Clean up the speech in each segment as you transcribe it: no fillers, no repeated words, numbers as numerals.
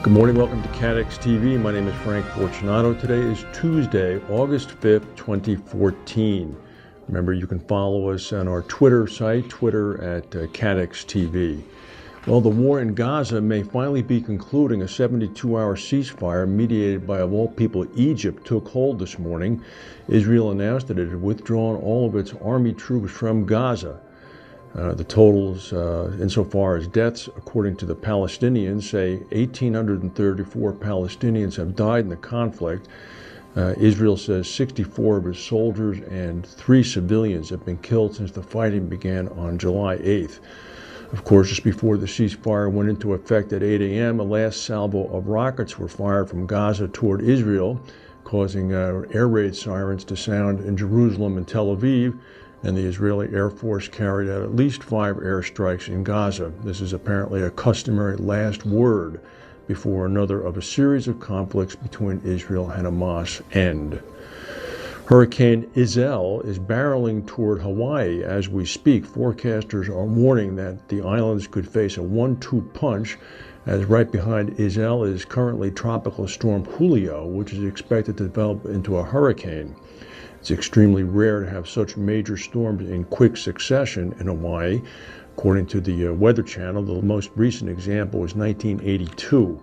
Good morning, welcome to CATEX TV. My name is Frank Fortunato. Today is Tuesday, August 5th, 2014. Remember, you can follow us on our Twitter site, Twitter at CATEX TV. Well, the war in Gaza may finally be concluding. A 72-hour ceasefire mediated by, of all people, Egypt took hold this morning. Israel announced that it had withdrawn all of its army troops from Gaza. The totals, insofar as deaths, according to the Palestinians, say 1,834 Palestinians have died in the conflict. Israel says 64 of its soldiers and 3 civilians have been killed since the fighting began on July 8th. Of course, just before the ceasefire went into effect at 8 a.m., a last salvo of rockets were fired from Gaza toward Israel, causing air raid sirens to sound in Jerusalem and Tel Aviv. And the Israeli Air Force carried out at least 5 airstrikes in Gaza. This is apparently a customary last word before another of a series of conflicts between Israel and Hamas end. Hurricane Iselle is barreling toward Hawaii as we speak. Forecasters are warning that the islands could face a 1-2 punch, as right behind Iselle is currently Tropical Storm Julio, which is expected to develop into a hurricane. It's extremely rare to have such major storms in quick succession in Hawaii. According to the Weather Channel, the most recent example was 1982.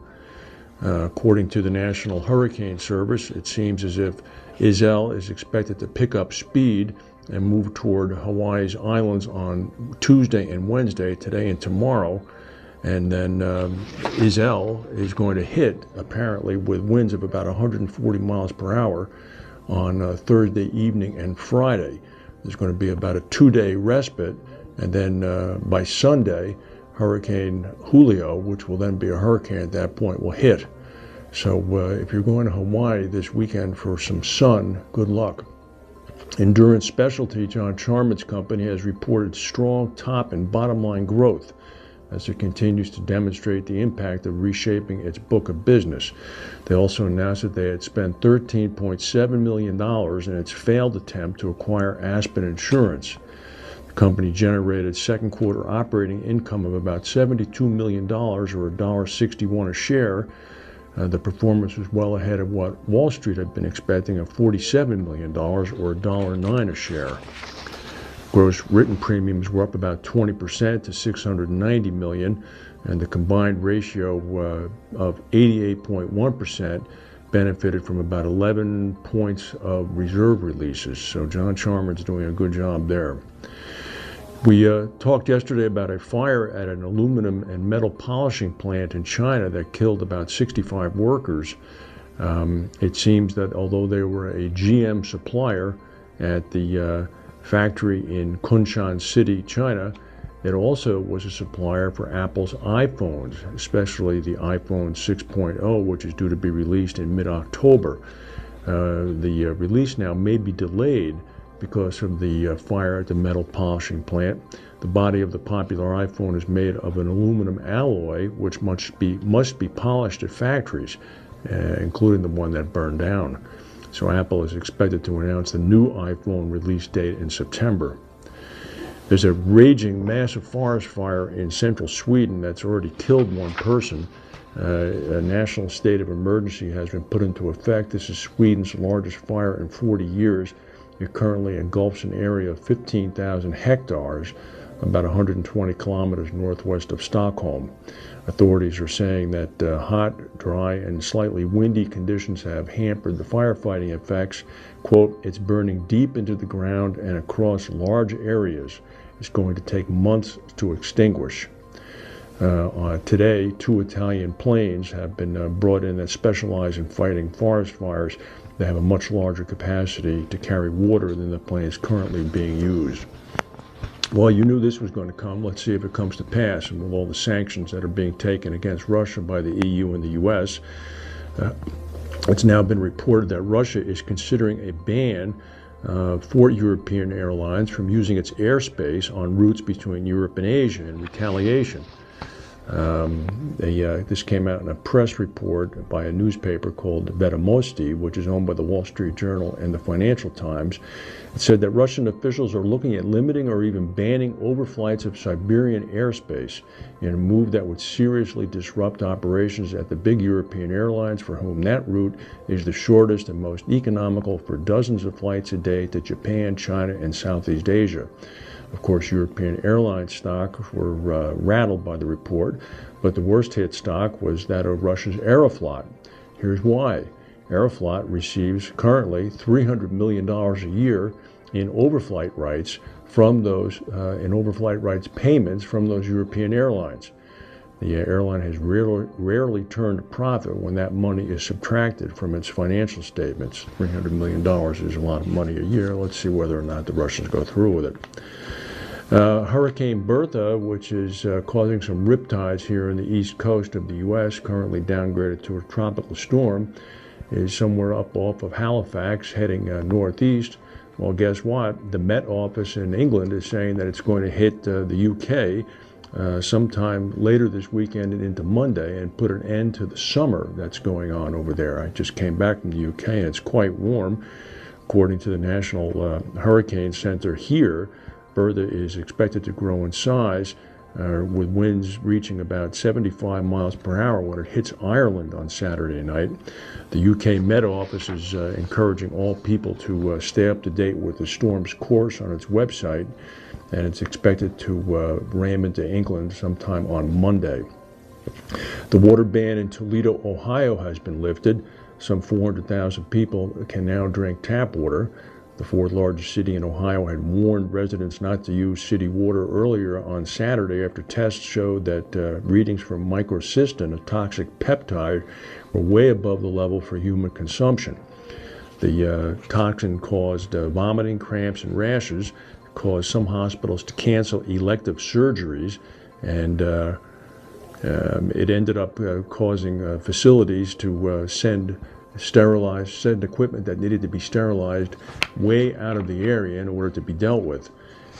According to the National Hurricane Service, it seems as if Iselle is expected to pick up speed and move toward Hawaii's islands on Tuesday and Wednesday, today and tomorrow. And then Iselle is going to hit, apparently, with winds of about 140 miles per hour on Thursday evening and Friday. There's going to be about a 2-day respite, and then by Sunday, Hurricane Julio, which will then be a hurricane at that point, will hit. So if you're going to Hawaii this weekend for some sun, good luck. Endurance Specialty, John Charman's company, has reported strong top and bottom line growth as it continues to demonstrate the impact of reshaping its book of business. They also announced that they had spent $13.7 million in its failed attempt to acquire Aspen Insurance. The company generated second quarter operating income of about $72 million, or $1.61 a share. The performance was well ahead of what Wall Street had been expecting, of $47 million, or $1.09 a share. Gross written premiums were up about 20% to $690 million, and the combined ratio of 88.1% benefited from about 11 points of reserve releases. So John Charman's doing a good job there. We talked yesterday about a fire at an aluminum and metal polishing plant in China that killed about 65 workers. It seems that although they were a GM supplier at the factory in Kunshan City, China, it also was a supplier for Apple's iPhones, especially the iPhone 6.0, which is due to be released in mid-October. The release now may be delayed because of the fire at the metal polishing plant. The body of the popular iPhone is made of an aluminum alloy, which must be polished at factories, including the one that burned down. So Apple is expected to announce the new iPhone release date in September. There's a raging massive forest fire in central Sweden that's already killed 1 person. A national state of emergency has been put into effect. This is Sweden's largest fire in 40 years. It currently engulfs an area of 15,000 hectares, about 120 kilometers northwest of Stockholm. Authorities are saying that hot, dry, and slightly windy conditions have hampered the firefighting effects. Quote, "It's burning deep into the ground and across large areas. It's going to take months to extinguish." Today, 2 Italian planes have been brought in that specialize in fighting forest fires. They have a much larger capacity to carry water than the planes currently being used. Well, you knew this was going to come. Let's see if it comes to pass. And with all the sanctions that are being taken against Russia by the EU and the U.S., it's now been reported that Russia is considering a ban for European airlines from using its airspace on routes between Europe and Asia in retaliation. This came out in a press report by a newspaper called Vedomosti, which is owned by the Wall Street Journal and the Financial Times. It said that Russian officials are looking at limiting or even banning overflights of Siberian airspace in a move that would seriously disrupt operations at the big European airlines, for whom that route is the shortest and most economical for dozens of flights a day to Japan, China, and Southeast Asia. Of course, European airline stocks were rattled by the report, but the worst hit stock was that of Russia's Aeroflot. Here's why. Aeroflot receives currently $300 million a year in overflight rights from those, payments from those European airlines. The airline has rarely turned a profit when that money is subtracted from its financial statements. $300 million is a lot of money a year. Let's see whether or not the Russians go through with it. Hurricane Bertha, which is causing some riptides here in the east coast of the U.S., currently downgraded to a tropical storm, is somewhere up off of Halifax, heading northeast. Well, guess what? The Met Office in England is saying that it's going to hit the UK sometime later this weekend and into Monday and put an end to the summer that's going on over there. I just came back from the UK and it's quite warm. According to the National Hurricane Center here, Bertha is expected to grow in size with winds reaching about 75 miles per hour when it hits Ireland on Saturday night. The UK Met Office is encouraging all people to stay up to date with the storm's course on its website, and it's expected to ram into England sometime on Monday. The water ban in Toledo, Ohio has been lifted. Some 400,000 people can now drink tap water. The fourth largest city in Ohio had warned residents not to use city water earlier on Saturday after tests showed that readings for microcystin, a toxic peptide, were way above the level for human consumption. The toxin caused vomiting, cramps, and rashes, caused some hospitals to cancel elective surgeries, and it ended up causing facilities to send equipment that needed to be sterilized way out of the area in order to be dealt with.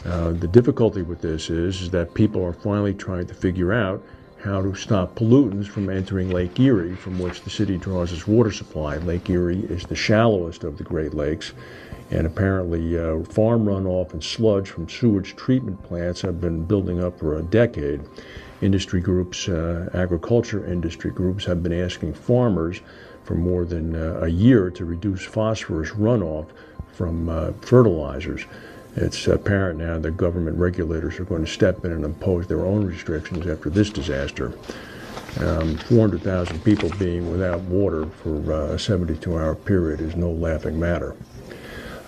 The difficulty with this is that people are finally trying to figure out how to stop pollutants from entering Lake Erie, from which the city draws its water supply. Lake Erie is the shallowest of the Great Lakes, and apparently farm runoff and sludge from sewage treatment plants have been building up for a decade. Industry groups, agriculture industry groups, have been asking farmers for more than a year to reduce phosphorus runoff from fertilizers. It's apparent now that government regulators are going to step in and impose their own restrictions after this disaster. 400,000 people being without water for a 72-hour period is no laughing matter.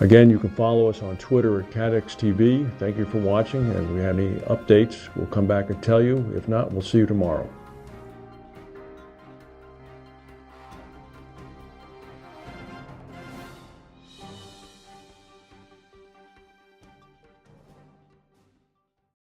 Again, you can follow us on Twitter at CATEX TV. Thank you for watching, and if we have any updates, we'll come back and tell you. If not, we'll see you tomorrow.